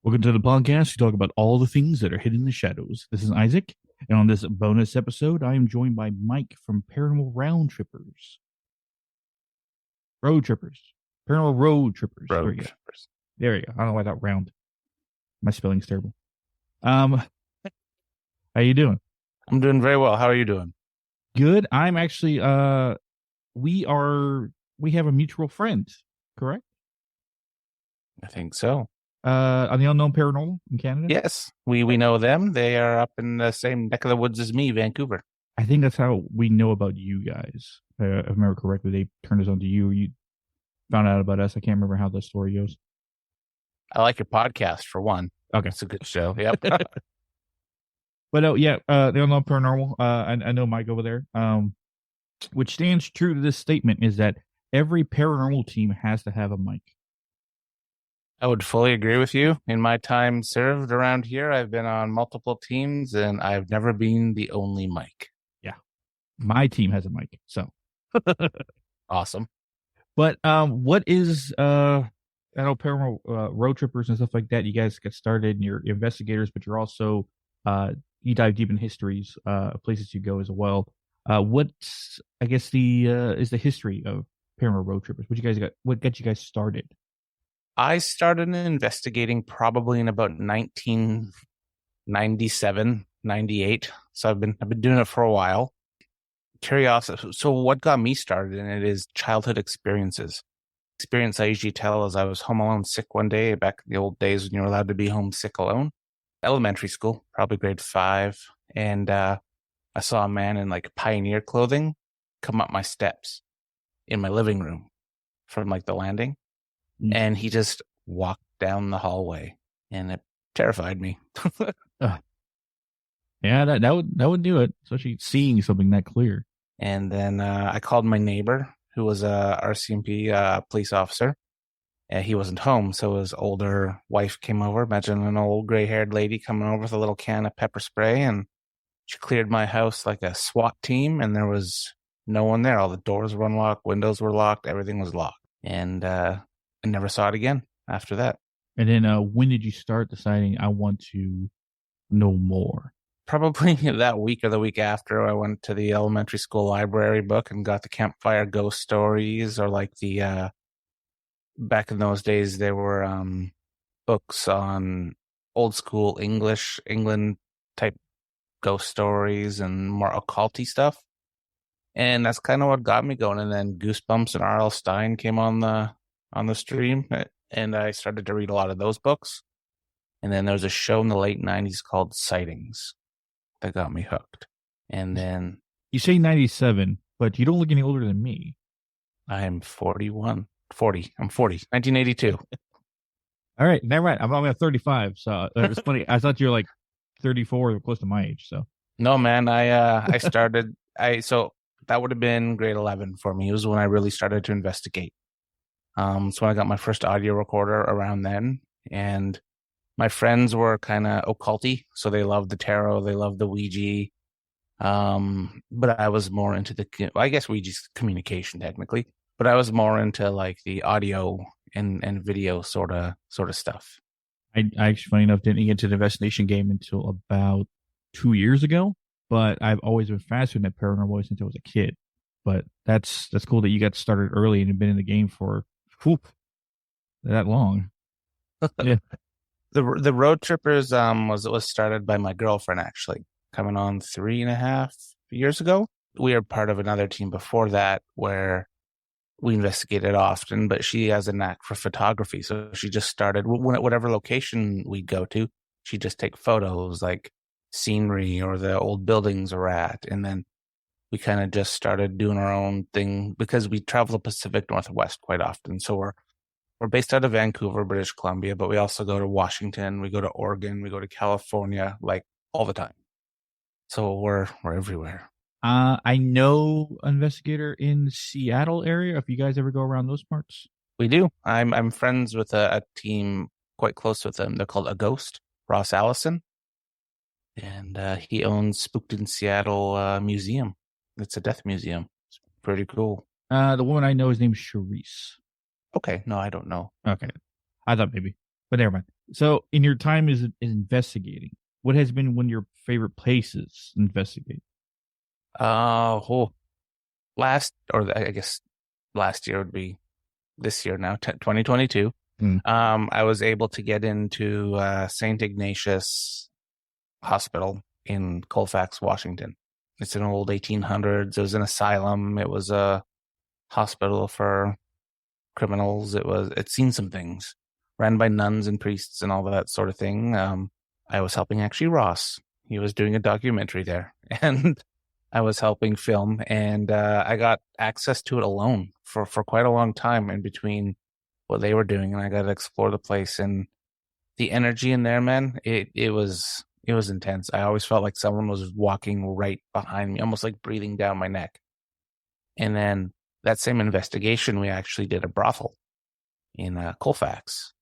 Welcome to the podcast. We talk about all the things that are hidden in the shadows. This is Isaac, and on this bonus episode, I am joined by Mike from Paranormal Round Trippers. Road Trippers. Paranormal Road Trippers. There we go. Roadtrippers. There you go. I don't know why that round. My spelling's terrible. How you doing? I'm doing very well. How are you doing? Good. I'm actually we have a mutual friend, correct? I think so. On the Unknown Paranormal in Canada? Yes, we know them. They are up in the same neck of the woods as me, Vancouver. I think that's how we know about you guys. If I remember correctly, they turned us on to you. You found out about us. I can't remember how the story goes. I like your podcast for one. Okay. It's a good show. Yep. But the Unknown Paranormal. I know Mike over there. Which stands true to this statement is that every paranormal team has to have a mic. I would fully agree with you. In my time served around here, I've been on multiple teams, and I've never been the only mic. Yeah, my team has a mic. So awesome. But what is I know Paranormal Road Trippers and stuff like that. You guys get started, and you're investigators, but you're also you dive deep in histories, places you go as well. What's I guess is the history of Paranormal Road Trippers? What got you guys started? I started investigating probably in about 1997, 98. So I've been doing it for a while. Curiosity. So what got me started in it is childhood experiences. Experience I usually tell is I was home alone sick one day back in the old days when you were allowed to be home sick alone. Elementary school, probably grade 5. And I saw a man in like pioneer clothing come up my steps in my living room from like the landing. And he just walked down the hallway, and it terrified me. Yeah, that would do it, especially seeing something that clear. And then I called my neighbor, who was a RCMP police officer. He wasn't home, so his older wife came over. Imagine an old gray-haired lady coming over with a little can of pepper spray, and she cleared my house like a SWAT team, and there was no one there. All the doors were unlocked, windows were locked, everything was locked. And I never saw it again after that. And then when did you start deciding I want to know more? Probably that week or the week after. I went to the elementary school library book and got the campfire ghost stories, or like the back in those days there were books on old school England type ghost stories and more occulty stuff. And that's kind of what got me going. And then Goosebumps and R.L. Stine came on the stream, and I started to read a lot of those books. And then there was a show in the late 90s called Sightings that got me hooked. And then you say 97, but you don't look any older than me. I'm 40. I'm 40, 1982. All right, never mind. I'm only at 35, so it's funny. I thought you were like 34 or close to my age. So no, man, I started. So that would have been grade 11 for me. It was when I really started to investigate. So when I got my first audio recorder around then, and my friends were kind of occulty, so they loved the tarot, they loved the Ouija. But I was more into I guess Ouija's communication technically, but I was more into like the audio and video sort of stuff. I actually, funny enough, didn't get into the investigation game until about 2 years ago, but I've always been fascinated with paranormal since I was a kid. But that's cool that you got started early and have been in the game for that long. Yeah. The Road Trippers was started by my girlfriend, actually, coming on 3.5 years ago. We were part of another team before that where we investigated often, but she has a knack for photography, so she just started whatever location we'd go to, she'd just take photos like scenery or the old buildings we're at, and then we kind of just started doing our own thing because we travel the Pacific Northwest quite often. So we're based out of Vancouver, British Columbia, but we also go to Washington, we go to Oregon, we go to California, like all the time. So we're everywhere. I know an investigator in Seattle area. If you guys ever go around those parts, we do. I'm friends with a team quite close with them. They're called A Ghost, Ross Allison, and he owns Spooked in Seattle museum. It's a death museum. It's pretty cool. The woman I know is named Charisse. Okay, no, I don't know. Okay, I thought maybe, but never mind. So, in your time as investigating, what has been one of your favorite places to investigate? Oh, I guess last year would be this year now, 2022. Hmm. I was able to get into St. Ignatius Hospital in Colfax, Washington. It's an old 1800s. It was an asylum. It was a hospital for criminals. It's seen some things, ran by nuns and priests and all that sort of thing. I was helping actually Ross. He was doing a documentary there, and I was helping film, and I got access to it alone for quite a long time in between what they were doing, and I got to explore the place and the energy in there, man. It was intense. I always felt like someone was walking right behind me, almost like breathing down my neck. And then that same investigation, we actually did a brothel in Colfax.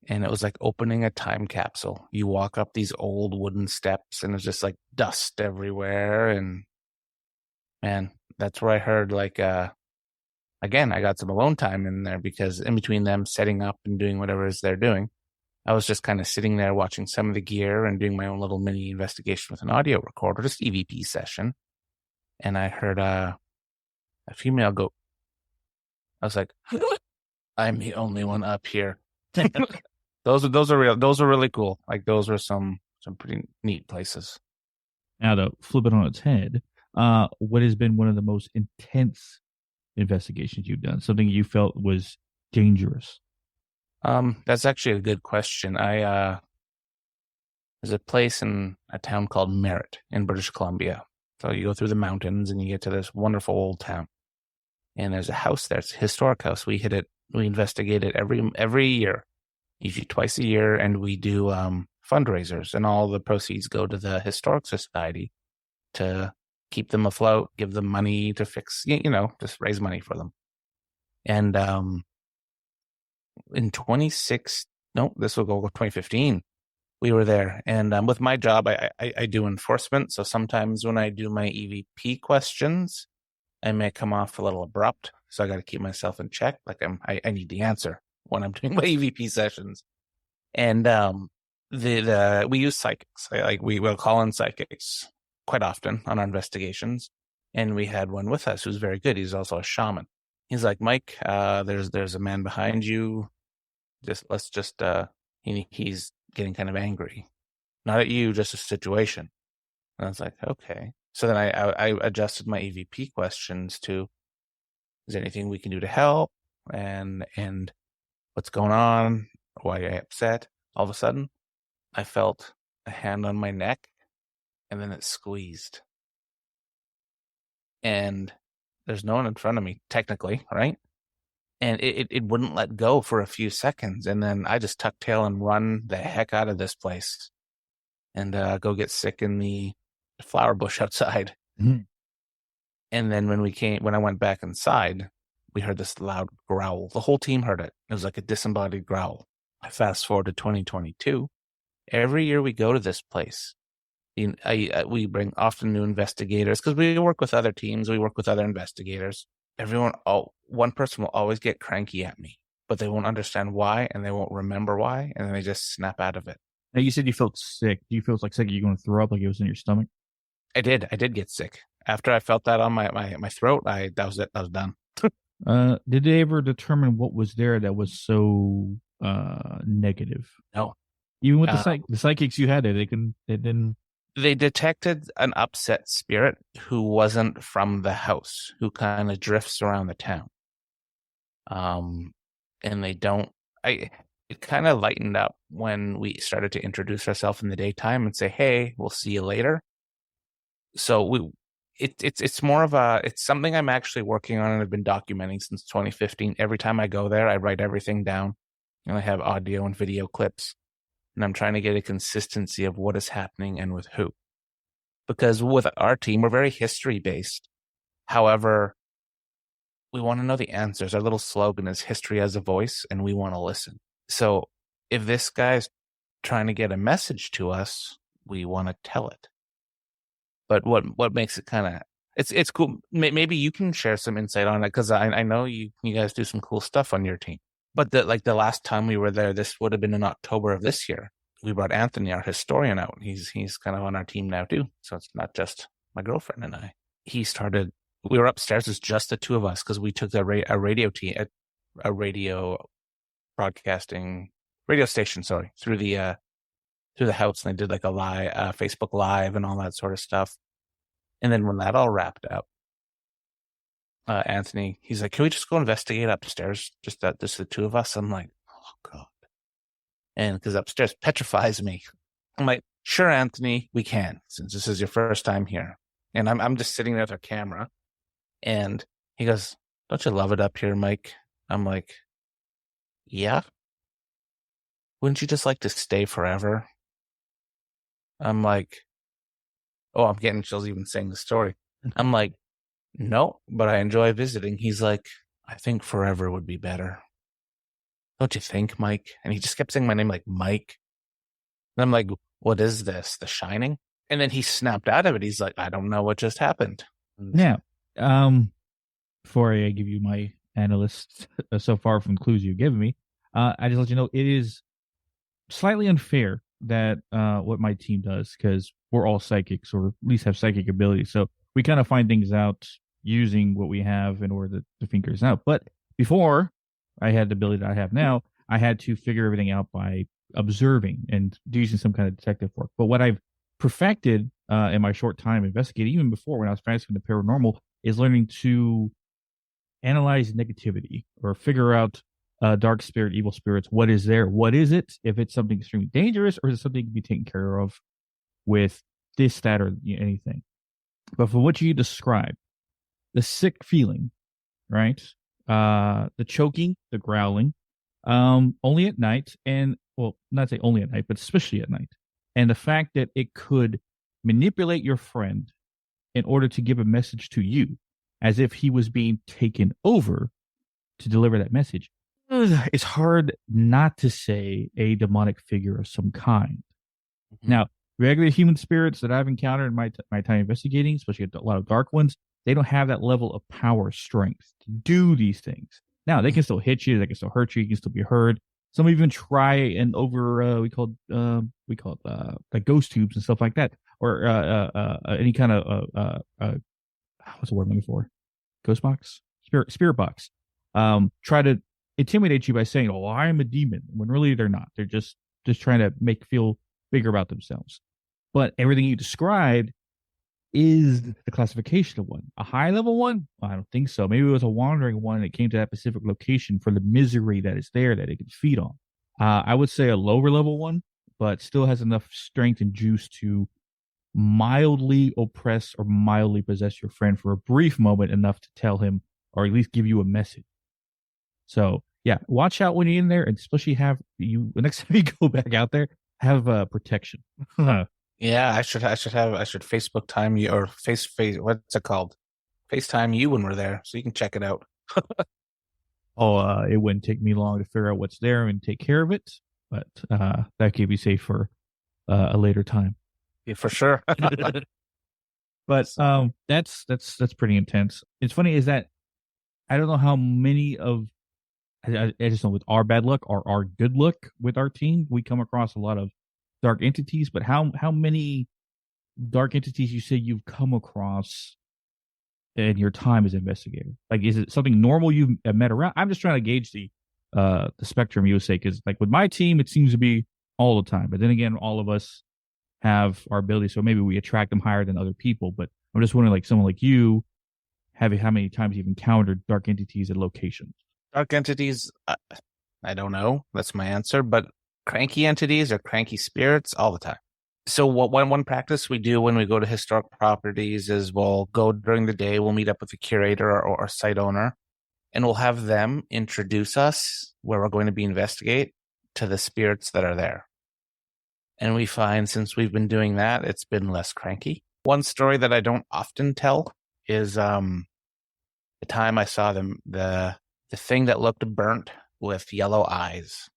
And it was like opening a time capsule. You walk up these old wooden steps and it's just like dust everywhere. And man, that's where I heard like, again, I got some alone time in there because in between them setting up and doing whatever it is they're doing, I was just kind of sitting there watching some of the gear and doing my own little mini investigation with an audio recorder, just EVP session. And I heard a female go, I was like, I'm the only one up here. Those are really cool. Like those were some pretty neat places. Now, to flip it on its head, what has been one of the most intense investigations you've done? Something you felt was dangerous? That's actually a good question. There's a place in a town called Merritt in British Columbia. So you go through the mountains and you get to this wonderful old town. And there's a house there. It's a historic house. We hit it. We investigate it every year, usually twice a year, and we do fundraisers, and all the proceeds go to the Historic Society to keep them afloat, give them money to fix, just raise money for them. And in 26, no, this will go 2015. We were there, and with my job, I do enforcement. So sometimes when I do my EVP questions, I may come off a little abrupt. So I got to keep myself in check. Like I need the answer when I'm doing my EVP sessions. And we use psychics. Like we will call in psychics quite often on our investigations. And we had one with us who's very good. He's also a shaman. He's like, Mike, there's a man behind you. He's getting kind of angry. Not at you, just a situation. And I was like, okay. So then I adjusted my EVP questions to, is there anything we can do to help? And what's going on? Why are you upset? All of a sudden, I felt a hand on my neck, and then it squeezed. And there's no one in front of me, technically, right? And it wouldn't let go for a few seconds. And then I just tuck tail and run the heck out of this place and go get sick in the flower bush outside. Mm-hmm. And then when I went back inside, we heard this loud growl. The whole team heard it. It was like a disembodied growl. I fast forward to 2022. Every year we go to this place, we bring often new investigators because we work with other teams. We work with other investigators. One person will always get cranky at me, but they won't understand why and they won't remember why. And then they just snap out of it. Now, you said you felt sick. Do you feel like sick? Are you going to throw up like it was in your stomach? I did get sick. After I felt that on my throat, that was it. I was done. Did they ever determine what was there that was so negative? No. Even with the psychics you had there, they didn't. They detected an upset spirit who wasn't from the house, who kind of drifts around the town. And they don't. It kind of lightened up when we started to introduce ourselves in the daytime and say, "Hey, we'll see you later." So it's more of it's something I'm actually working on and I've been documenting since 2015. Every time I go there, I write everything down, and I have audio and video clips, and I'm trying to get a consistency of what is happening and with who. Because with our team, we're very history based. However, we want to know the answers. Our little slogan is history as a voice, and we want to listen. So if this guy's trying to get a message to us, we want to tell it. But what makes it kind of it's cool. Maybe you can share some insight on it because I know you guys do some cool stuff on your team. But the last time we were there, this would have been in October of this year. We brought Anthony, our historian, out. He's kind of on our team now too. So it's not just my girlfriend and I. We were upstairs. It's just the two of us because we took a radio broadcasting radio station, sorry, through the house, and they did like a live Facebook Live and all that sort of stuff. And then when that all wrapped up, Anthony, he's like, "Can we just go investigate upstairs? Just the two of us?" I'm like, "Oh God!" And because upstairs petrifies me, I'm like, "Sure, Anthony, we can, since this is your first time here." And I'm just sitting there with our camera, and he goes, "Don't you love it up here, Mike?" I'm like, "Yeah. Wouldn't you just like to stay forever?" I'm like, "Oh, I'm getting chills even saying the story." I'm like, "No, but I enjoy visiting." He's like, "I think forever would be better. Don't you think, Mike?" And he just kept saying my name like Mike. And I'm like, "What is this? The Shining?" And then he snapped out of it. He's like, "I don't know what just happened." Now, before I give you my analyst so far from clues you've given me, I just let you know it is slightly unfair that what my team does, because we're all psychics, or at least have psychic abilities. So we kind of find things out using what we have in order to figure this out. But before I had the ability that I have now, I had to figure everything out by observing and using some kind of detective work. But what I've perfected in my short time investigating, even before when I was practicing the paranormal, is learning to analyze negativity or figure out dark spirit, evil spirits. What is there? What is it? If it's something extremely dangerous, or is it something to be taken care of with this, that, or anything? But from what you described, the sick feeling, right? The choking, the growling, only at night, and well, not say only at night, but especially at night, and the fact that it could manipulate your friend in order to give a message to you, as if he was being taken over to deliver that message. It's hard not to say a demonic figure of some kind. Mm-hmm. Now, regular human spirits that I've encountered in my time investigating, especially a lot of dark ones, they don't have that level of power, strength to do these things. Now, they can still hit you, they can still hurt you, you can still be heard. Some even try and over we call it like ghost tubes and stuff like that, or any kind of what's the word I'm looking for? Ghost box, spirit box. Try to intimidate you by saying, "Oh, I am a demon," when really they're not. They're just trying to feel bigger about themselves. But everything you described is the classification of one. A high level one? I don't think so. Maybe it was a wandering one and it came to that specific location for the misery that is there that it can feed on. I would say a lower level one, but still has enough strength and juice to mildly oppress or mildly possess your friend for a brief moment, enough to tell him, or at least give you a message. So yeah, watch out when you're in there, and especially have you next time you go back out there, have protection. Yeah, I should Facebook time you, or face what's it called? FaceTime you when we're there, so you can check it out. It wouldn't take me long to figure out what's there and take care of it, but that could be safe for a later time. Yeah, for sure. But that's pretty intense. It's funny is that I don't know how many of I just know with our bad luck or our good luck with our team, we come across a lot of dark entities. But how many dark entities you say you've come across in your time as investigator? Like, is it something normal you've met around? I'm just trying to gauge the spectrum you would say, because like with my team, it seems to be all the time. But then again, all of us have our abilities, so maybe we attract them higher than other people. But I'm just wondering, like someone like you, how many times you've encountered dark entities at locations? Dark entities, I don't know. That's my answer. But cranky entities or cranky spirits all the time. So one practice we do when we go to historic properties is we'll go during the day, we'll meet up with the curator or site owner, and we'll have them introduce us where we're going to be investigate to the spirits that are there. And we find since we've been doing that, it's been less cranky. One story that I don't often tell is the time I saw the thing that looked burnt with yellow eyes.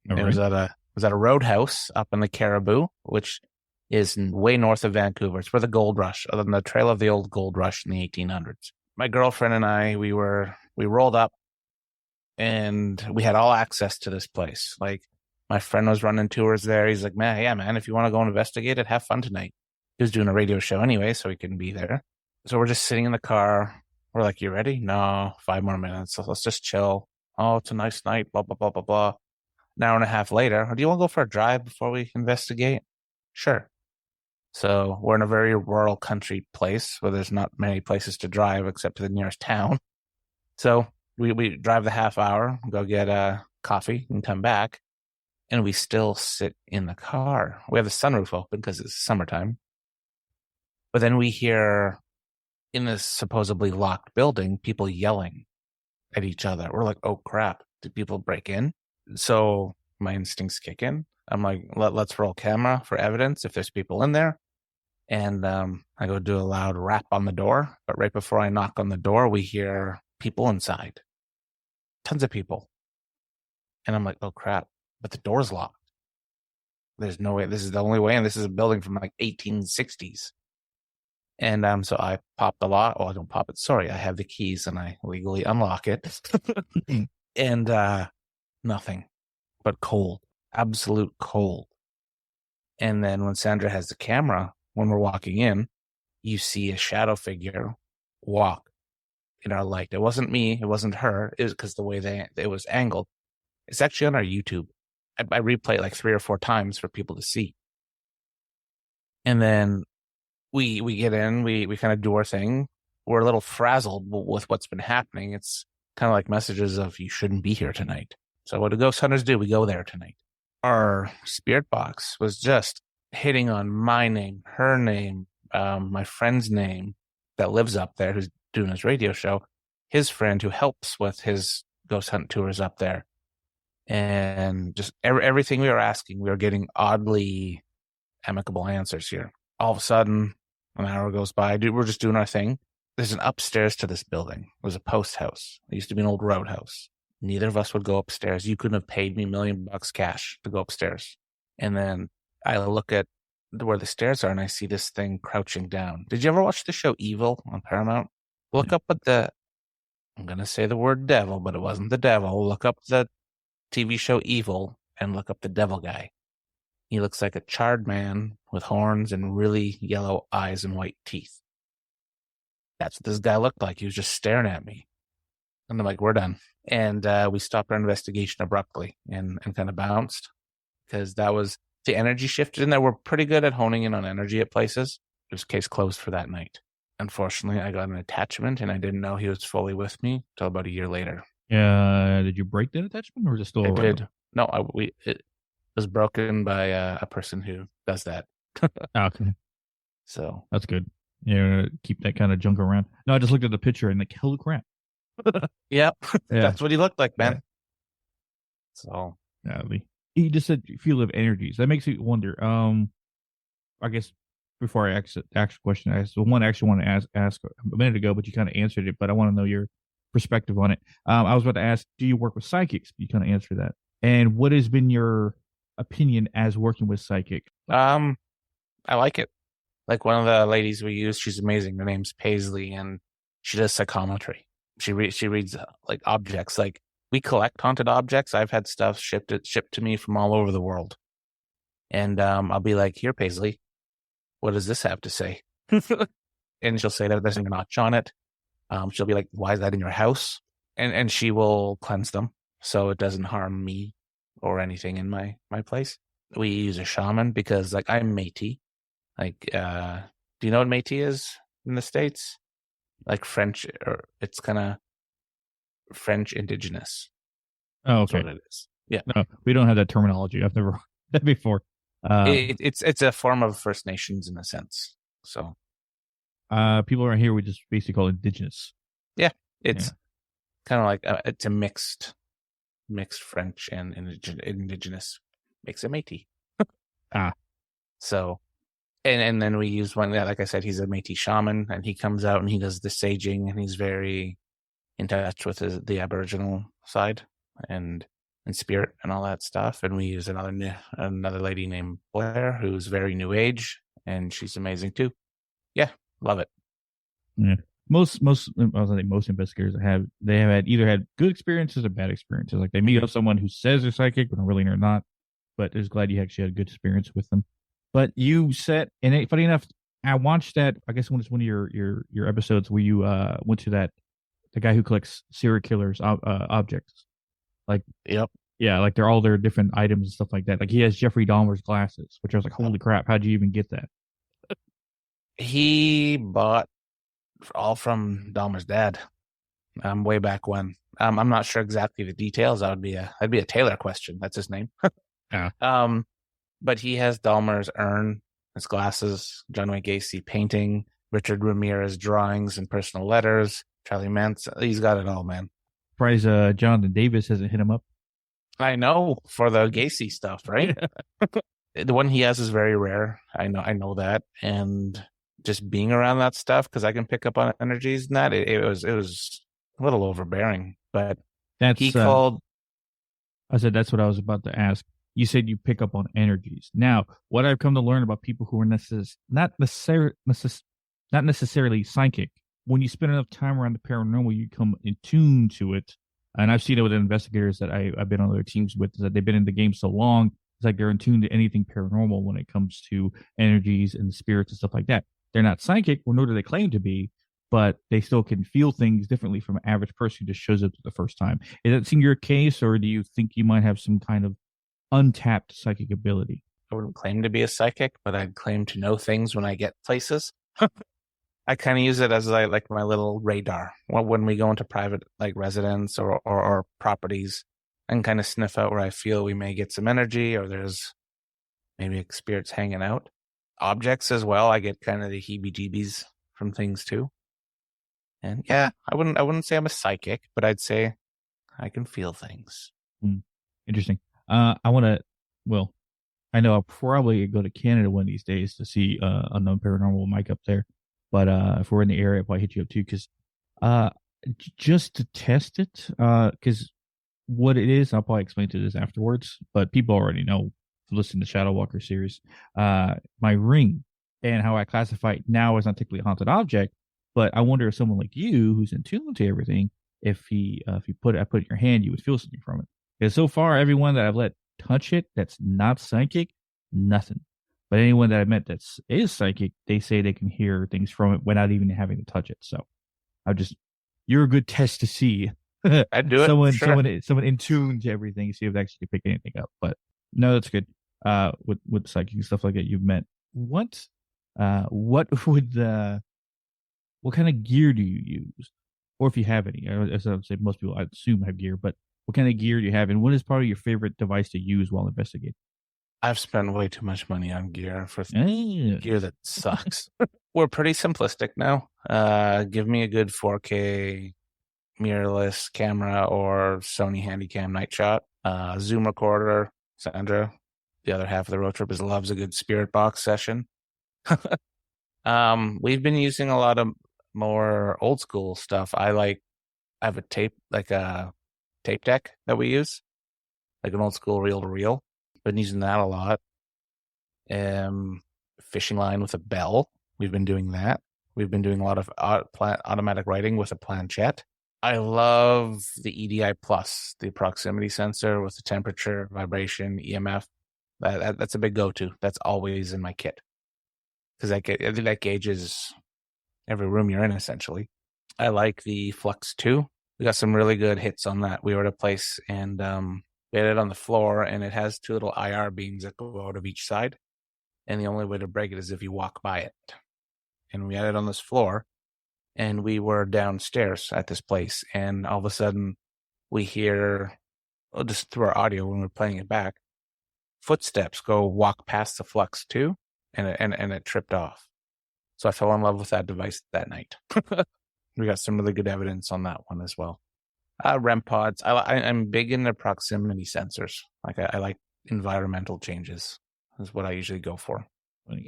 It was at a roadhouse up in the Caribou, which is way north of Vancouver. It's where the gold rush, on the trail of the old gold rush in the 1800s. My girlfriend and I, we rolled up and we had all access to this place. Like my friend was running tours there. He's like, man, yeah, man, if you want to go investigate it, have fun tonight. He was doing a radio show anyway, so he couldn't be there. So we're just sitting in the car. We're like, you ready? No, 5 more minutes. So let's just chill. Oh, it's a nice night. Blah, blah, blah, blah, blah. An hour and a half later, do you want to go for a drive before we investigate? Sure. So we're in a very rural country place where there's not many places to drive except to the nearest town. So we drive the half hour, go get a coffee and come back. And we still sit in the car. We have the sunroof open because it's summertime. But then we hear in this supposedly locked building, people yelling at each other. We're like, oh crap, did people break in? So my instincts kick in. I'm like, let's roll camera for evidence if there's people in there. And I go do a loud rap on the door. But right before I knock on the door, we hear people inside. Tons of people. And I'm like, oh crap, but the door's locked. There's no way. This is the only way. And this is a building from like 1860s. And so I pop the lock. Oh, I don't pop it. Sorry, I have the keys and I legally unlock it. And nothing but cold, absolute cold. And then when Sandra has the camera, when we're walking in, you see a shadow figure walk in our light. It wasn't me. It wasn't her. It was because the way it was angled. It's actually on our YouTube. I replay it like 3 or 4 times for people to see. And then we get in, we kind of do our thing. We're a little frazzled with what's been happening. It's kind of like messages of you shouldn't be here tonight. So what do ghost hunters do? We go there tonight. Our spirit box was just hitting on my name, her name, my friend's name that lives up there who's doing his radio show, his friend who helps with his ghost hunt tours up there. And just everything we were asking, we were getting oddly amicable answers here. All of a sudden, an hour goes by. We're just doing our thing. There's an upstairs to this building. It was a post house. It used to be an old roadhouse. Neither of us would go upstairs. You couldn't have paid me $1 million cash to go upstairs. And then I look at where the stairs are and I see this thing crouching down. Did you ever watch the show Evil on Paramount? Look up at I'm going to say the word devil, but it wasn't the devil. Look up the TV show Evil and look up the devil guy. He looks like a charred man with horns and really yellow eyes and white teeth. That's what this guy looked like. He was just staring at me. And I'm like, we're done. And we stopped our investigation abruptly and kind of bounced because that was the energy shifted in there. We're pretty good at honing in on energy at places. It was case closed for that night. Unfortunately, I got an attachment and I didn't know he was fully with me until about a year later. Did you break that attachment or is it still around? I did. No, it was broken by a person who does that. Okay. So that's good. Yeah, keep that kind of junk around. No, I just looked at the picture and like, holy crap. Yeah, that's what he looked like, man. Yeah. So he just said feel of energies. That makes me wonder. I guess before I ask the actual question, I asked the one I actually want to ask a minute ago, but you kind of answered it. But I want to know your perspective on it. I was about to ask, do you work with psychics? You kind of answered that. And what has been your opinion as working with psychic? I like it. Like one of the ladies we use, she's amazing. Her name's Paisley, and she does psychometry. She reads like objects. Like we collect haunted objects. I've had stuff shipped to me from all over the world, and I'll be like, "Here, Paisley, what does this have to say?" And she'll say that there's a notch on it. She'll be like, "Why is that in your house?" And she will cleanse them so it doesn't harm me or anything in my place. We use a shaman because like I'm Métis. Like, do you know what Métis is in the States? Like French, or it's kind of French indigenous. Oh, okay. That's what it is. Yeah. No, we don't have that terminology. I've never heard that before. It's a form of First Nations in a sense. So, people around here we just basically call it indigenous. Yeah, it's kind of like it's a mixed French and indigenous makes a Métis. So. And then we use one, like I said, he's a Métis shaman, and he comes out and he does the saging, and he's very in touch with the Aboriginal side and spirit and all that stuff. And we use another lady named Blair, who's very new age, and she's amazing too. Yeah, love it. Yeah, most I was gonna say most investigators they have either had good experiences or bad experiences. Like they meet up someone who says they're psychic, but really they're not. But is glad you actually had a good experience with them. But you said, and funny enough, I watched that. I guess when it's one of your episodes where you went to that the guy who collects serial killers objects. Like Yep. yeah, like they're all their different items and stuff like that. Like he has Jeffrey Dahmer's glasses, which I was like, holy crap, how'd you even get that? He bought all from Dahmer's dad. Way back when. I'm not sure exactly the details. That'd be a Taylor question. That's his name. Yeah. But he has Dahmer's urn, his glasses, John Wayne Gacy painting, Richard Ramirez drawings and personal letters, Charlie Manson. He's got it all, man. Surprised Jonathan Davis hasn't hit him up. I know for the Gacy stuff, right? The one he has is very rare. I know that, and just being around that stuff because I can pick up on energies and that it was a little overbearing. But That's he called. I said that's what I was about to ask. You said you pick up on energies. Now, what I've come to learn about people who are not necessarily psychic, when you spend enough time around the paranormal, you come in tune to it. And I've seen it with investigators that I've been on other teams with, is that they've been in the game so long, it's like they're in tune to anything paranormal when it comes to energies and spirits and stuff like that. They're not psychic, or nor do they claim to be, but they still can feel things differently from an average person who just shows up for the first time. Is that seem your case, or do you think you might have some kind of untapped psychic ability? I wouldn't claim to be a psychic, but I'd claim to know things when I get places. I kind of use it as like my little radar when we go into private like residence or properties, and kind of sniff out where I feel we may get some energy or there's maybe spirits hanging out. Objects as well. I get kind of the heebie-jeebies from things too. And yeah, I wouldn't say I'm a psychic, but I'd say I can feel things. Interesting. I want to. Well, I know I'll probably go to Canada one of these days to see Unknown Paranormal Mike up there. But if we're in the area, I'll probably hit you up too, because just to test it, because what it is, I'll probably explain to this afterwards. But people already know. Listen to Shadow Walker series. My ring and how I classify it now is not typically a haunted object, but I wonder if someone like you, who's in tune to everything, if you put it in your hand, you would feel something from it. Because so far, everyone that I've let touch it that's not psychic, nothing. But anyone that I met that is psychic, they say they can hear things from it without even having to touch it. So you're a good test to see. I do it. Someone in tune to everything, see if they actually pick anything up. But no, that's good. With psychic and stuff like that you've met. What kind of gear do you use? Or if you have any? As I would say, most people I assume have gear, but what kind of gear do you have? And what is probably your favorite device to use while investigating? I've spent way too much money on gear for gear that sucks. We're pretty simplistic now. Give me a good 4K mirrorless camera or Sony Handycam night shot, Zoom recorder. Sandra, the other half of the Roadtrippers, loves a good spirit box session. We've been using a lot of more old school stuff. I have a tape deck that we use, like an old school reel to reel. Been using that a lot. Fishing line with a bell. We've been doing that. We've been doing a lot of automatic writing with a planchette. I love the EDI Plus, the proximity sensor with the temperature, vibration, EMF. That's a big go-to. That's always in my kit because that gauges every room you're in, essentially. I like the Flux 2. We got some really good hits on that. We were at a place and we had it on the floor, and it has two little IR beams that go out of each side. And the only way to break it is if you walk by it. And we had it on this floor, and we were downstairs at this place, and all of a sudden we hear, just through our audio when we're playing it back, footsteps walk past the Flux 2, and it tripped off. So I fell in love with that device that night. We got some really good evidence on that one as well. REM pods. I'm big into proximity sensors. Like I like environmental changes. Is what I usually go for.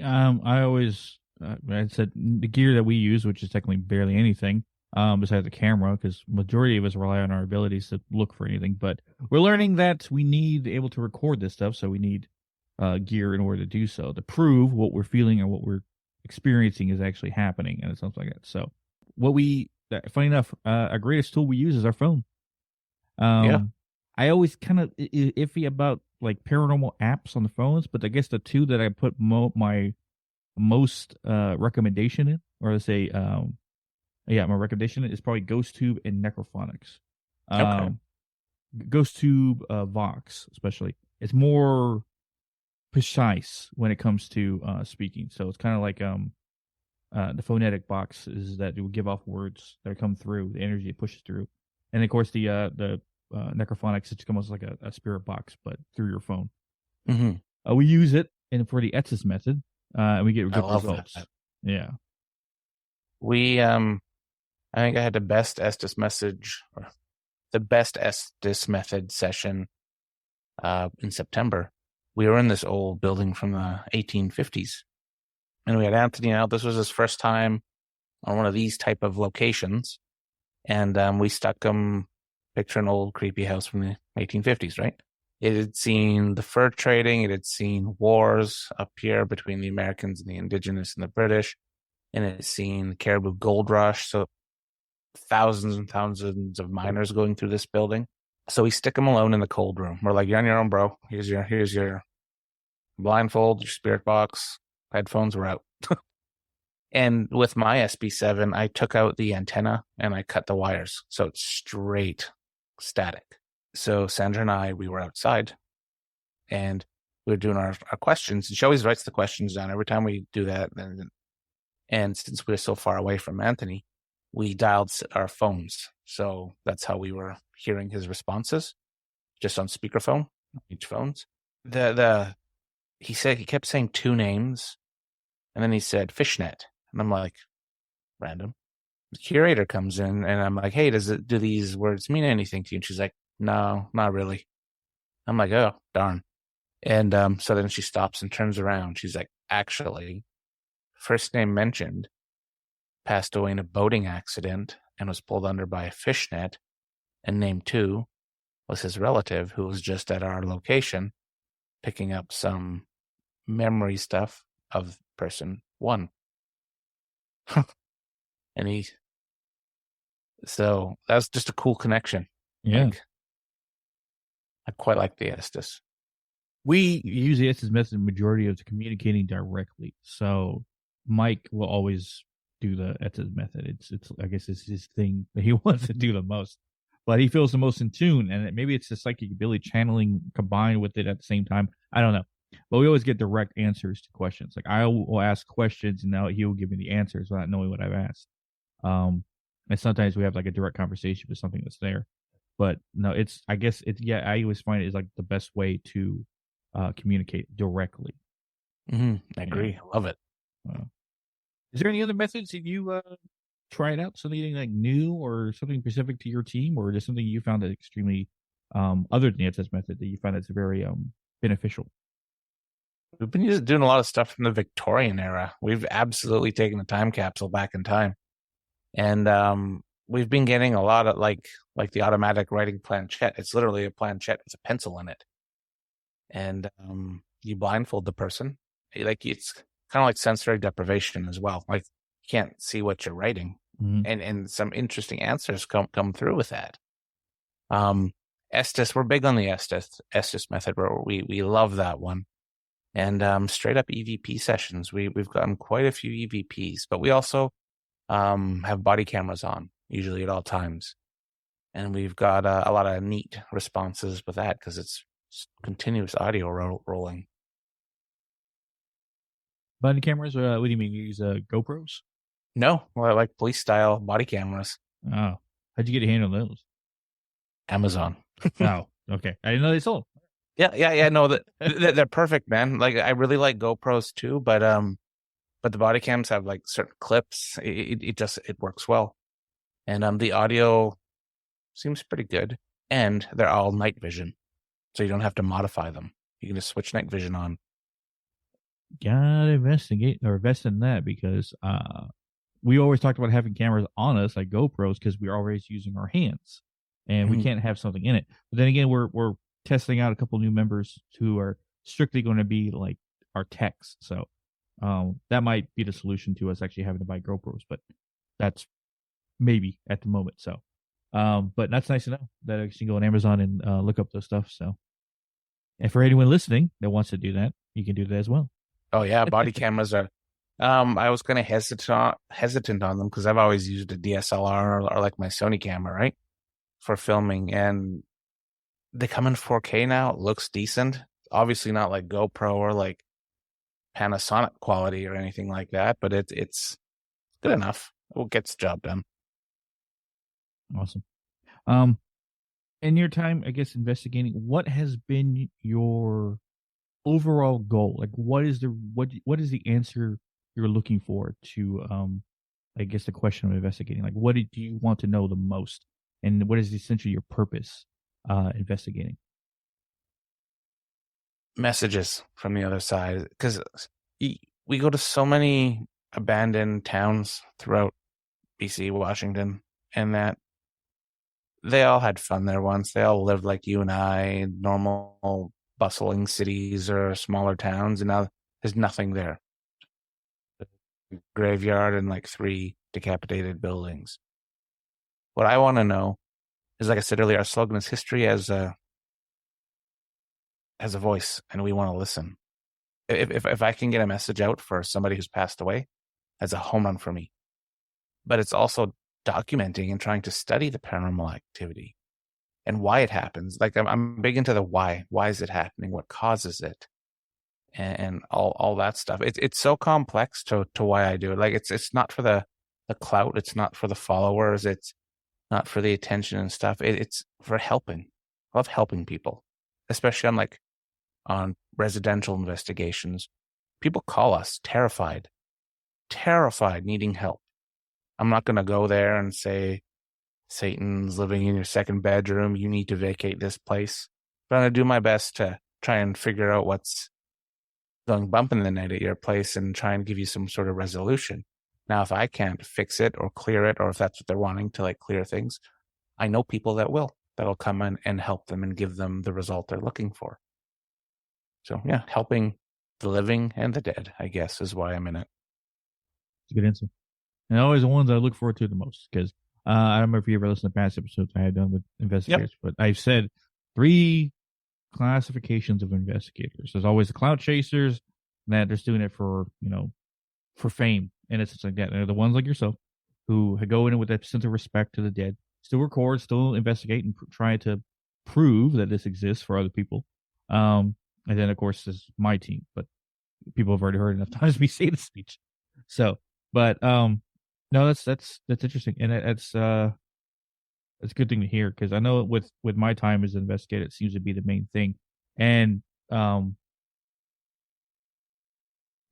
I always I said the gear that we use, which is technically barely anything, besides the camera, because majority of us rely on our abilities to look for anything. But we're learning that we need to be able to record this stuff, so we need gear in order to do so, to prove what we're feeling or what we're experiencing is actually happening, and it sounds like that. So funny enough, our greatest tool we use is our phone. Yeah. I always kind of iffy about like paranormal apps on the phones, but I guess the two that I put my most recommendation in, or let's say, yeah, my recommendation is probably GhostTube and Necrophonics. Okay. Um, GhostTube, Vox, especially, it's more precise when it comes to speaking. So it's kind of like the phonetic box is that it will give off words that come through the energy it pushes through, and of course the Necrophonics, it's almost like a spirit box but through your phone. Hmm. We use it and for the Estes method, and we get I good love results. that. Yeah. We I think I had the best Estes method session in September. We were in this old building from the 1850s, and we had Anthony out. This was his first time on one of these type of locations, and we stuck him. Picture an old creepy house from the 1850s, right? It had seen the fur trading. It had seen wars up here between the Americans and the indigenous and the British, and it had seen the Caribou Gold Rush. So thousands and thousands of miners going through this building. So we stick him alone in the cold room. We're like, "You're on your own, bro. Here's your blindfold, your spirit box, headphones. We're out." And with my SB7, I took out the antenna and I cut the wires, so it's straight static. So Sandra and I, we were outside, and we were doing our questions. And she always writes the questions down every time we do that. And since we were so far away from Anthony, we dialed our phones. So that's how we were hearing his responses, just on speakerphone, each phones. He kept saying two names, and then he said fishnet, and I'm like, random. The curator comes in, and I'm like, "Hey, do these words mean anything to you?" And she's like, "No, not really." I'm like, "Oh, darn." And so then she stops and turns around. She's like, "Actually, first name mentioned passed away in a boating accident and was pulled under by a fishnet, and name two was his relative who was just at our location picking up some memory stuff of person one." And so that was just a cool connection. Yeah. Like, I quite like the Estes. We use the Estes method majority of communicating directly. So Mike will always do the Estes method. It's I guess it's his thing that he wants to do the most. But he feels the most in tune, and maybe it's the psychic ability channeling combined with it at the same time. I don't know, but we always get direct answers to questions. Like I will ask questions, and now he will give me the answers without knowing what I've asked. And sometimes we have like a direct conversation with something that's there. But no, I guess it's yeah. I always find it is like the best way to communicate directly. I Yeah. agree. I love it. Is there any other methods that you tried out? Something like new or something specific to your team, or just something you found that extremely other than the SS method that you find that's very beneficial? We've been doing a lot of stuff from the Victorian era. We've absolutely taken a time capsule back in time, and we've been getting a lot of like the automatic writing planchette. It's literally a planchette with a pencil in it, and you blindfold the person. Like, it's kind of like sensory deprivation as well. Like, you can't see what you're writing, and some interesting answers come through with that. Estes, we're big on the Estes method. We love that one. And straight up EVP sessions. We've gotten quite a few EVPs, but we also have body cameras on usually at all times, and we've got a lot of neat responses with that because it's continuous audio rolling. Body cameras? What do you mean? You use GoPros? No, well, I like police style body cameras. Oh, how'd you get a hand on those? Amazon. Oh, okay. I didn't know they sold. Yeah. No, they're perfect, man. Like, I really like GoPros too, but the body cams have like certain clips. It works well, and the audio seems pretty good, and they're all night vision, so you don't have to modify them. You can just switch night vision on. Gotta investigate or invest in that because we always talked about having cameras on us like GoPros because we're always using our hands and we can't have something in it. But then again, we're testing out a couple new members who are strictly going to be like our techs. So that might be the solution to us actually having to buy GoPros, but that's maybe at the moment. So, but that's nice to know that you can go on Amazon and look up those stuff. So, and for anyone listening that wants to do that, you can do that as well. Oh yeah, body cameras are. I was kind of hesitant on them because I've always used a DSLR or like my Sony camera, right, for filming, and they come in 4K now. It looks decent. Obviously not like GoPro or like Panasonic quality or anything like that, but it's good enough. It gets the job done. Awesome. Um, in your time, I guess investigating, what has been your overall goal? Like, what is the answer you're looking for to I guess the question of investigating? Like, what do you want to know the most, and what is essentially your purpose investigating? Messages from the other side because we go to so many abandoned towns throughout BC, Washington, and that they all had fun there once. They all lived like you and I, normal bustling cities or smaller towns, and now there's nothing there. Graveyard and like 3 decapitated buildings. What I want to know is, like I said earlier, our slogan is history as a voice, and we want to listen. If I can get a message out for somebody who's passed away, that's a home run for me. But it's also documenting and trying to study the paranormal activity and why it happens. Like I'm big into the why. Why is it happening? What causes it? And all that stuff. It's so complex to why I do it. Like it's not for the clout. It's not for the followers. It's not for the attention and stuff. It's for helping. I love helping people, especially on residential investigations. People call us terrified, needing help. I'm not going to go there and say, Satan's living in your second bedroom. You need to vacate this place. But I'm going to do my best to try and figure out what's going bump in the night at your place and try and give you some sort of resolution. Now, if I can't fix it or clear it, or if that's what they're wanting to like clear things, I know people that'll come in and help them and give them the result they're looking for. So yeah, helping the living and the dead, I guess, is why I'm in it. It's a good answer. And always the ones I look forward to the most because I don't remember if you ever listened to past episodes I had done with investigators, but I've said 3 classifications of investigators. There's always the clout chasers that just doing it for, for fame and it's like that. And they're the ones like yourself who go in with that sense of respect to the dead, still record, still investigate, and try to prove that this exists for other people. And then of course there's my team, but people have already heard enough times me say the speech. So, but no, that's interesting, and it's a good thing to hear because I know with my time as an investigator, it seems to be the main thing. And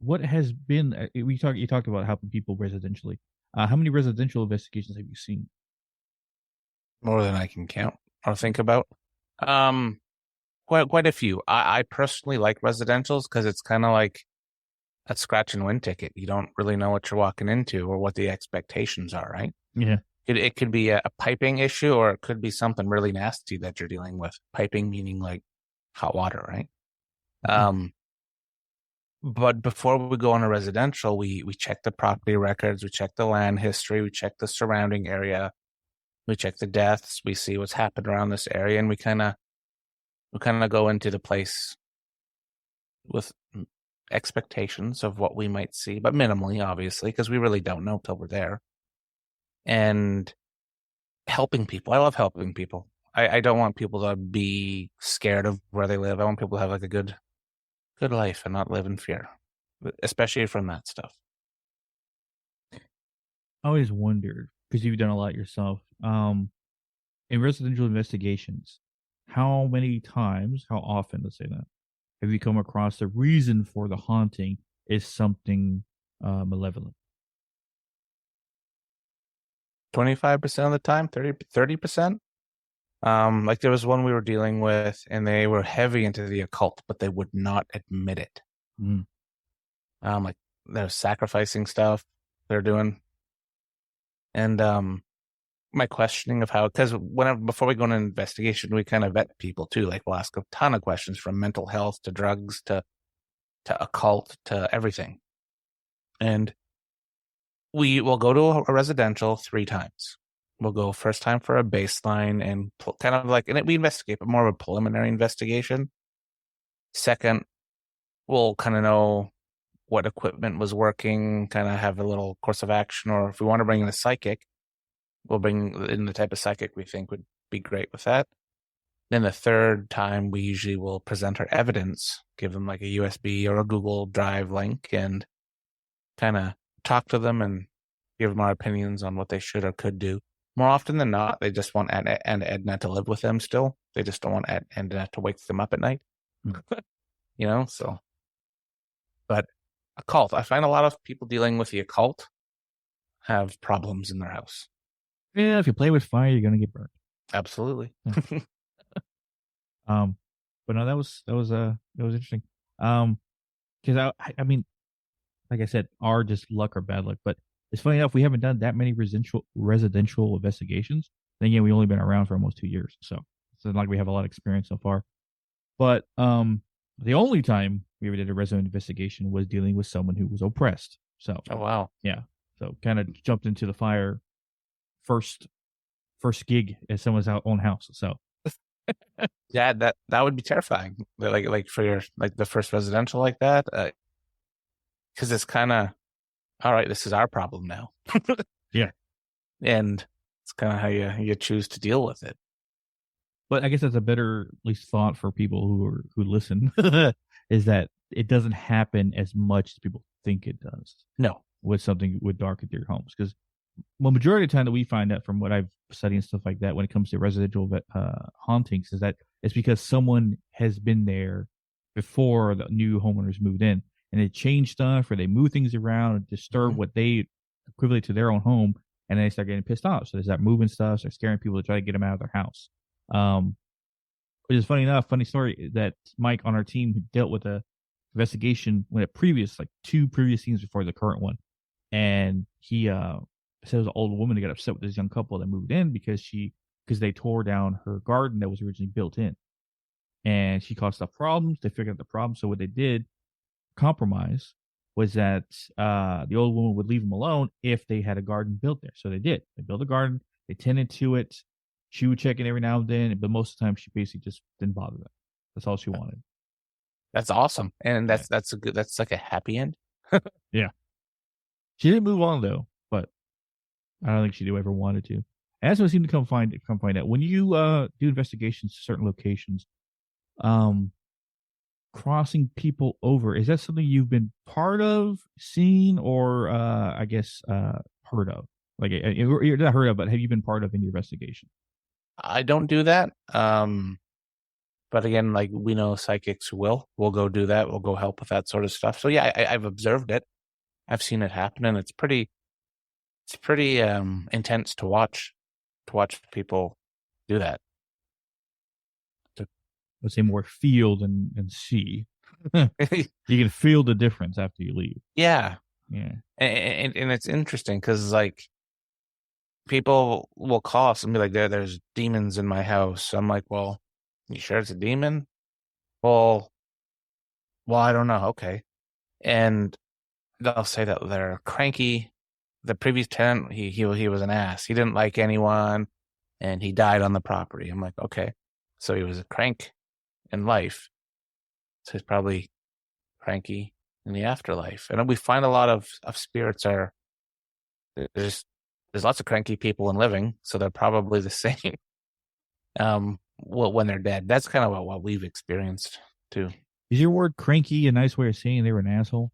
what has been you talked about helping people residentially. How many residential investigations have you seen? More than I can count or think about. Quite a few. I personally like residentials because it's kind of like a scratch and win ticket. You don't really know what you're walking into or what the expectations are, right? Yeah. It could be a piping issue or it could be something really nasty that you're dealing with. Piping meaning like hot water, right? Mm-hmm. But before we go on a residential, we check the property records, we check the land history, we check the surrounding area, we check the deaths, we see what's happened around this area, and we kind of go into the place with expectations of what we might see, but minimally, obviously, because we really don't know till we're there. And helping people. I love helping people. I don't want people to be scared of where they live. I want people to have like a good life and not live in fear, especially from that stuff. I always wondered, because you've done a lot yourself, in residential investigations, how many times, how often, let's say that, have you come across the reason for the haunting is something malevolent? 25% of the time, 30%. Like there was one we were dealing with and they were heavy into the occult, but they would not admit it. Mm. Like they're sacrificing stuff they're doing. And my questioning of how, because before we go on an investigation, we kind of vet people too. Like we'll ask a ton of questions from mental health to drugs to occult to everything. And We will go to a residential 3 times. We'll go first time for a baseline and kind of like, and we investigate, but more of a preliminary investigation. Second, we'll kind of know what equipment was working, kind of have a little course of action, or if we want to bring in a psychic, we'll bring in the type of psychic we think would be great with that. Then the third time, we usually will present our evidence, give them like a USB or a Google Drive link, and kind of talk to them and give them our opinions on what they should or could do. More often than not, they just want Edna to live with them still. They just don't want Edna to wake them up at night. So. But occult, I find a lot of people dealing with the occult have problems in their house. Yeah, if you play with fire, you're gonna get burned. Absolutely. But no, that was interesting. Because I mean, like I said, are just luck or bad luck. But it's funny enough, we haven't done that many residential investigations. Then again, we've only been around for almost 2 years, so it's not like we have a lot of experience so far. But the only time we ever did a resident investigation was dealing with someone who was oppressed. So, oh wow, yeah, so kind of jumped into the fire first gig at someone's own house. So, yeah, that would be terrifying. Like for your like the first residential like that, because it's kind of all right. This is our problem now. Yeah, and it's kind of how you choose to deal with it. But I guess that's a better, at least, thought for people who listen, is that it doesn't happen as much as people think it does. No, with something with dark interior homes, because the majority of the time that we find out from what I've studied and stuff like that, when it comes to residential hauntings, is that it's because someone has been there before the new homeowners moved in, and they change stuff or they move things around and disturb what they equivalent to their own home, and then they start getting pissed off. So there's that moving stuff, they're scaring people to try to get them out of their house. Which is funny enough, funny story that Mike on our team who dealt with a investigation when a previous, like 2 previous scenes before the current one. And he said it was an old woman that got upset with this young couple that moved in because they tore down her garden that was originally built in. And she caused some problems. They figured out the problem. So what they did, compromise, was that the old woman would leave them alone if they had a garden built there. So they did. They built a garden. They tended to it. She would check in every now and then, but most of the time she basically just didn't bother them. That's all she wanted. That's awesome, and that's like a happy end. Yeah, she didn't move on though, but I don't think she ever wanted to. And that's what I seem to come find out when you do investigations to certain locations. Crossing people over, is that something you've been part of, seen, or I guess heard of? Like you're not heard of, but have you been part of in your investigation? I don't do that. But again, like we know psychics we'll go do that. We'll go help with that sort of stuff. So yeah, I've observed it. I've seen it happen, and it's pretty intense to watch people do that. Let's say more feel than see. You can feel the difference after you leave. Yeah. And it's interesting because like people will call us and be like, there's demons in my house. I'm like, well, you sure it's a demon? Well, I don't know. Okay. And they'll say that they're cranky. The previous tenant, he was an ass. He didn't like anyone, and he died on the property. I'm like, okay. So he was a crank in life. So he's probably cranky in the afterlife. And we find a lot of spirits are there's lots of cranky people in living, so they're probably the same. When they're dead. That's kind of what we've experienced too. Is your word cranky a nice way of saying they were an asshole?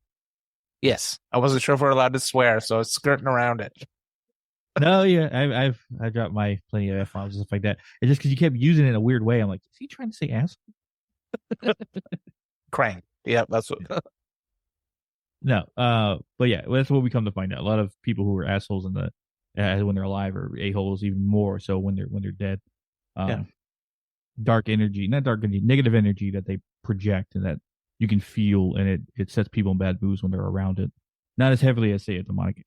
Yes. I wasn't sure if we're allowed to swear, so it's skirting around it. No, yeah, I've dropped my plenty of F-bombs and stuff like that. It's just because you kept using it in a weird way. I'm like, is he trying to say asshole? Crank. Yeah, that's what. No, but yeah, that's what we come to find out. A lot of people who are assholes in the when they're alive are a-holes even more so when they're dead. Yeah. Dark energy, not dark energy, negative energy that they project and that you can feel, and it sets people in bad moods when they're around it. Not as heavily as, say, a demonic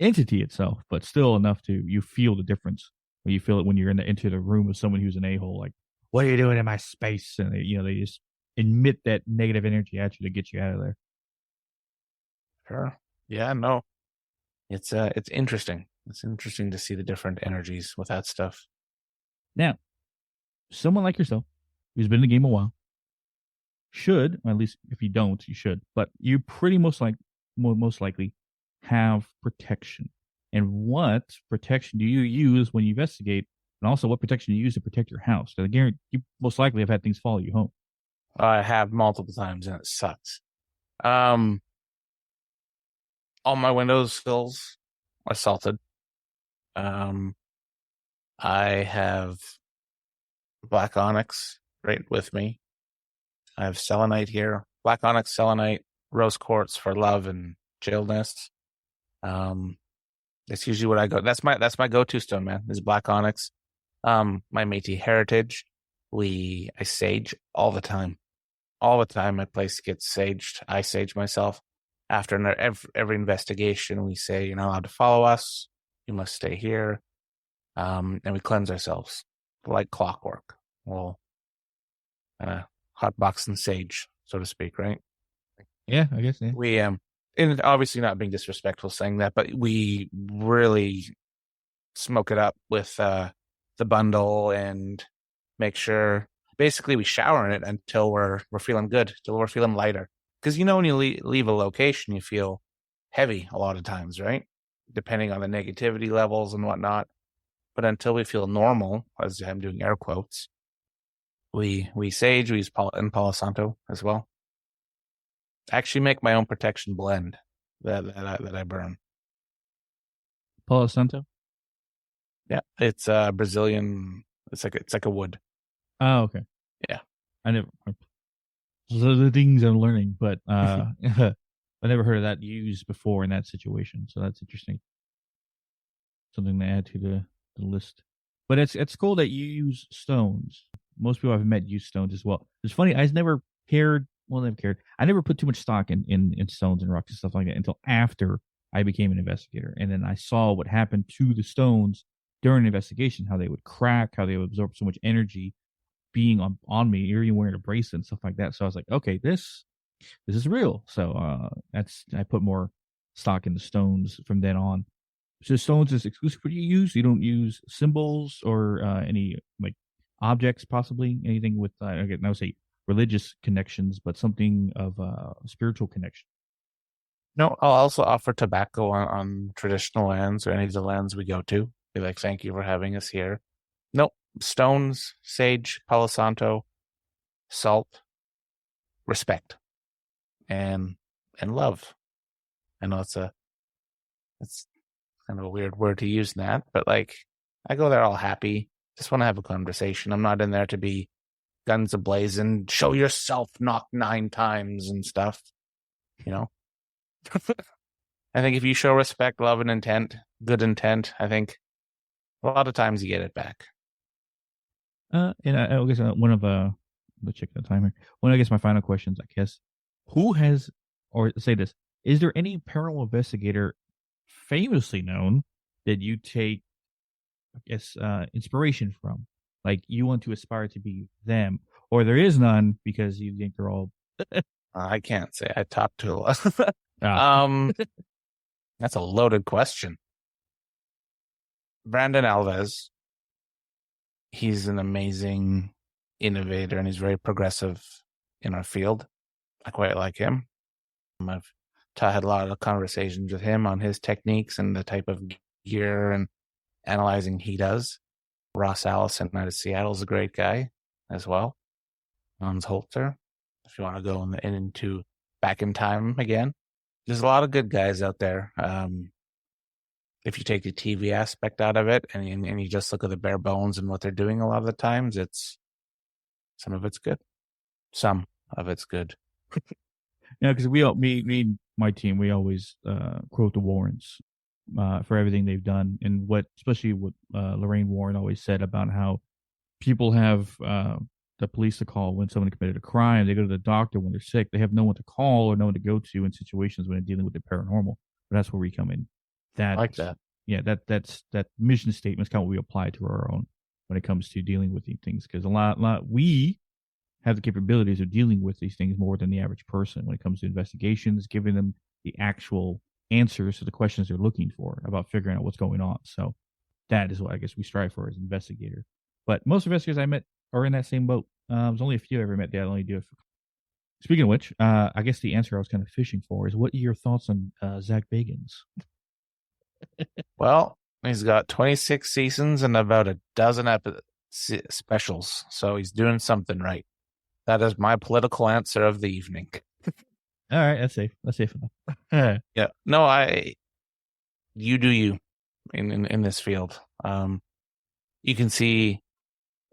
entity itself, but still enough to you feel the difference when you feel it when you're into the room with someone who's an a-hole. Like, what are you doing in my space? And they just emit that negative energy at you to get you out of there. Sure. Yeah. No. It's interesting. It's interesting to see the different energies with that stuff. Now, someone like yourself, who's been in the game a while, should, or at least if you don't, you should, but you pretty most likely have protection. And what protection do you use when you investigate? And also, what protection do you use to protect your house? Because again, you most likely have had things follow you home. I have multiple times and it sucks. Um, all my windows sills are salted. Um, I have black onyx right with me. I have selenite here, black onyx, selenite, rose quartz for love and chillness. That's usually what I go. That's my go-to stone, man. Is black onyx. My Métis heritage. I sage all the time. All the time, my place gets saged. I sage myself. After every investigation, we say you're not allowed to follow us. You must stay here. And we cleanse ourselves like clockwork. Well, hot box and sage, so to speak, right? Yeah, I guess. Yeah. We and obviously not being disrespectful saying that, but we really smoke it up with the bundle and make sure. Basically, we shower in it until we're feeling good, till we're feeling lighter. Because when you leave a location, you feel heavy a lot of times, right? Depending on the negativity levels and whatnot. But until we feel normal, as I'm doing air quotes, we sage, we use and Palo Santo as well. I actually make my own protection blend that I burn. Palo Santo. Yeah, it's Brazilian. It's like a wood. Oh, okay. Yeah, I never. So the things I'm learning, but I never heard of that used before in that situation. So that's interesting. Something to add to the list. But it's cool that you use stones. Most people I've met use stones as well. It's funny. I never cared. Well, never cared. I never put too much stock in stones and rocks and stuff like that until after I became an investigator, and then I saw what happened to the stones during an investigation. How they would crack. How they would absorb so much energy being on me, or even wearing a bracelet and stuff like that. So I was like, okay, this is real. So I put more stock in the stones from then on. So stones is exclusive for you use. You don't use symbols or any like objects, possibly anything with I would say religious connections, but something of spiritual connection. No, I'll also offer tobacco on traditional lands or any of the lands we go to. Be like, thank you for having us here. Nope. Stones, sage, Palo Santo, salt, respect, and love. I know it's kind of a weird word to use in that, but like I go there all happy. Just want to have a conversation. I'm not in there to be guns ablazing, show yourself, knock 9 times and stuff. I think if you show respect, love, and good intent, I think a lot of times you get it back. And I guess one of let's check the timer. One, I guess my final questions. I guess who has, or say this: is there any paranormal investigator famously known that you take, I guess, inspiration from? Like you want to aspire to be them, or there is none because you think they're all. I can't say I talked to a lot. Ah. That's a loaded question. Brandon Alves, he's an amazing innovator and he's very progressive in our field. I quite like him. I've had a lot of conversations with him on his techniques and the type of gear and analyzing he does. Ross Allison out of Seattle is a great guy as well. Hans Holzer, if you want to go into back in time again. There's a lot of good guys out there. If you take the TV aspect out of it and you just look at the bare bones and what they're doing a lot of the times, some of it's good. Some of it's good. Yeah, because me and my team, we always quote the Warrens for everything they've done, and especially what Lorraine Warren always said about how people have the police to call when someone committed a crime. They go to the doctor when they're sick. They have no one to call or no one to go to in situations when they're dealing with the paranormal. But that's where we come in. I like that. Yeah, that mission statement is kind of what we apply to our own when it comes to dealing with these things. Because a lot we have the capabilities of dealing with these things more than the average person when it comes to investigations, giving them the actual answers to the questions they're looking for about figuring out what's going on. So that is what I guess we strive for as an investigator. But most investigators I met are in that same boat. There's only a few I ever met that only do it for. Speaking of which, I guess the answer I was kind of fishing for is what are your thoughts on Zach Bagans? Well, he's got 26 seasons and about a dozen specials, so he's doing something right. That is my political answer of the evening. All right, that's safe. That's safe enough. Yeah, no, you do you in this field. You can see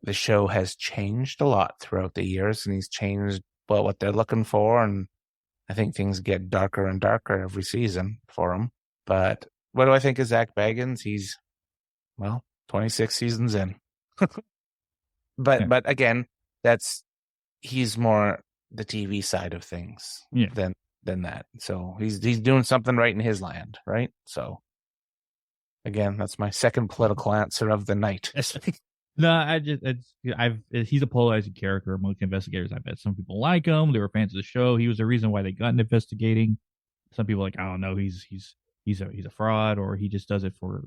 the show has changed a lot throughout the years, and he's changed what they're looking for, and I think things get darker and darker every season for him. But what do I think of Zach Bagans? He's 26 seasons in. But again, he's more the TV side of things than that. So he's doing something right in his land, right? So again, that's my second political answer of the night. No, he's a polarizing character among investigators. I bet some people like him. They were fans of the show. He was the reason why they got into investigating. Some people are like, I don't know, he's a fraud, or he just does it for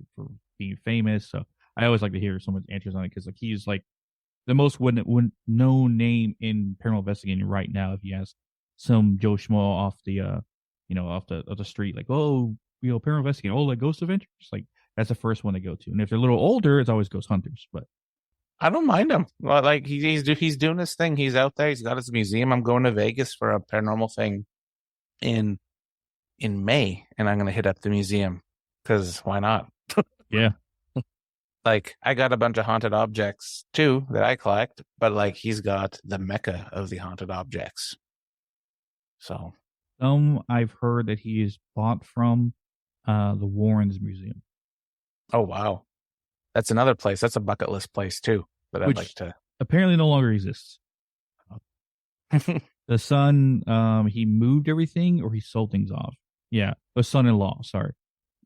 being famous. So I always like to hear someone's answers on it, because like he's like the most known name in paranormal investigating right now. If you ask some Joe Schmo off the off the street, like, oh, paranormal investigating, oh, like Ghost Adventures, like that's the first one to go to. And if they're a little older, it's always Ghost Hunters. But I don't mind him. Well, like he's doing his thing. He's out there. He's got his museum. I'm going to Vegas for a paranormal thing in May, and I'm going to hit up the museum because why not? Yeah. Like I got a bunch of haunted objects too that I collect, but like he's got the mecca of the haunted objects. So I've heard that he is bought from the Warrens Museum. Oh wow. That's another place. That's a bucket list place too that I'd like to. Apparently no longer exists. The son, he moved everything, or he sold things off. Yeah, the son-in-law, sorry,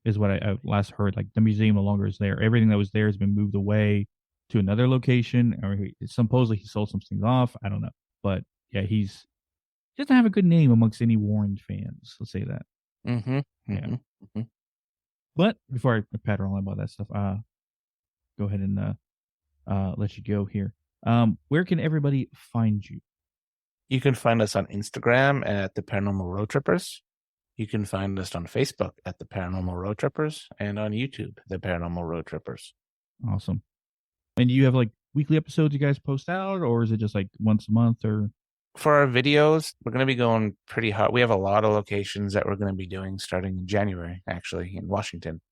is what I last heard. Like the museum no longer is there. Everything that was there has been moved away to another location, or supposedly he sold some things off. I don't know, but yeah, he doesn't have a good name amongst any Warren fans. Let's say that. Mm-hmm. Yeah. Mm-hmm. But before I patter on about that stuff, go ahead and let you go here. Where can everybody find you? You can find us on Instagram at the Paranormal Road Trippers. You can find us on Facebook at the Paranormal Road Trippers, and on YouTube, the Paranormal Road Trippers. Awesome. And you have like weekly episodes you guys post out, or is it just like once a month? Or for our videos, we're going to be going pretty hard. We have a lot of locations that we're going to be doing starting in January, actually, in Washington.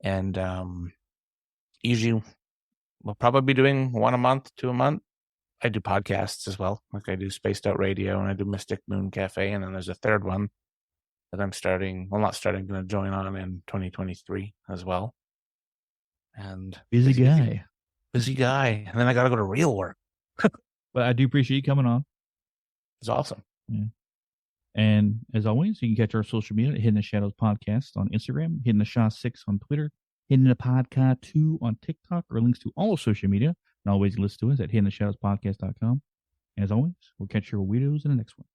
And usually we'll probably be doing 1 a month, 2 a month. I do podcasts as well. Like I do Spaced Out Radio, and I do Mystic Moon Cafe. And then there's a third one that I'm going to join on in 2023 as well. And busy guy. And then I got to go to real work. But I do appreciate you coming on. It's awesome. Yeah. And as always, you can catch our social media at Hidden the Shadows Podcast on Instagram, Hidden the Shaw 6 on Twitter, Hidden the Podcast 2 on TikTok, or links to all of social media. And always listen to us at hiddentheshadowspodcast.com. And as always, we'll catch your Weirdos in the next one.